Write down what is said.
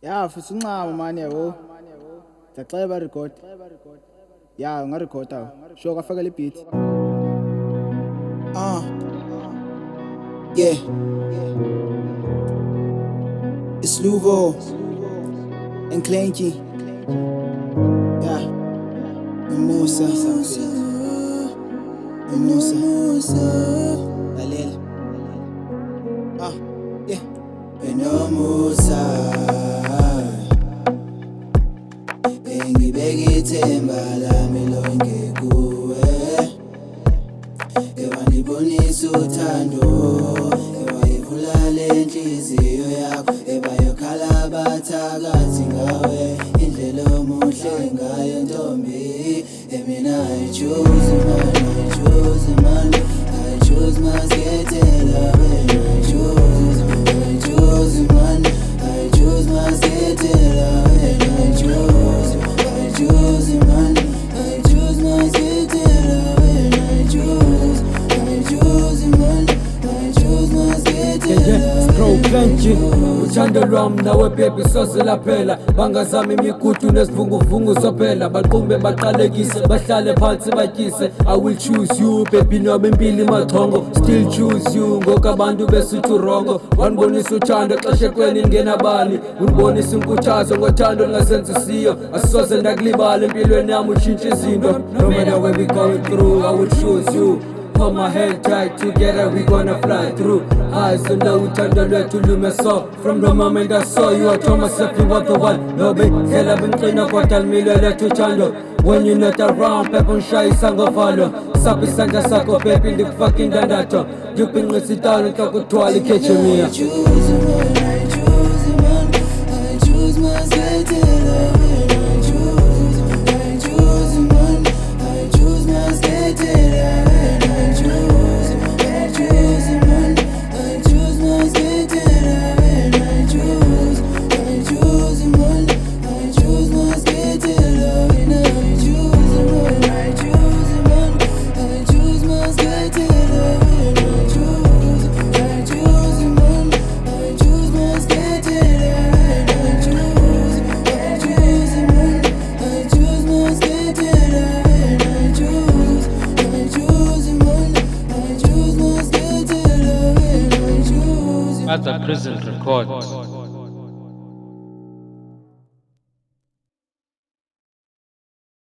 Ya futhi uncama manje yabo. Ngiyaxeba record. Ya ungarecord awu. Sho kafaka le beat. Yeah. It's Luvo and Clanky. Yeah. And Musa. Dalel. Yeah. And Musa. Engibeke ithemba lami lonke kuwe. Ewanibonisa uthando, ewayivula lenhliziyo yakho, ebayokhala bathakathi ngawe, indlela omuhle ngayo ntombi. Mina I choose man, I choose masketela wena, I choose man, I choose masketela wena, I choose man, I choose masketela wena, I choose man, I choose masketela Clanky, uthando lwami nawe baby sozela phela. Bangazami imigudu nesivunguvungu sophela. Baqumbe baqalekise, bahlale phansi batyise. I will choose you baby noma impilo imachongo. Still choose you ngoku abantu besithu rongo. Wanibonisa uthando xeshekweni ngenabani. Unibonisa inkuthazo ngothando lingasenzisiyo. Asisoze ndakulibala empilweni yami utshintshe izinto. No matter where we going through, I will choose you. Hold my head tight, together we gonna fly through. Eyes on the uthando lwethu lume so. From the moment I saw you, I told myself you were the one. No big hela bengqina kodwa limile lethu uthando. When you're not around, pepe ngishayisa ngovalo. Sapha isandla sakho baby ndikufaka indandatho. Ngikubhinqisa itawuni inhloko uthwala ikhetshemiya. I choose man, I choose masketela wena, I choose man, I choose masketela wena, I choose man, I choose masketela wena, I choose man, I choose masketela wena, I choose man, I choose masketela wena, I choose man, I choose masketela wena, I choose man, I choose masketela wena, I choose man, I choose masketela wena, I choose. At the Prison Records.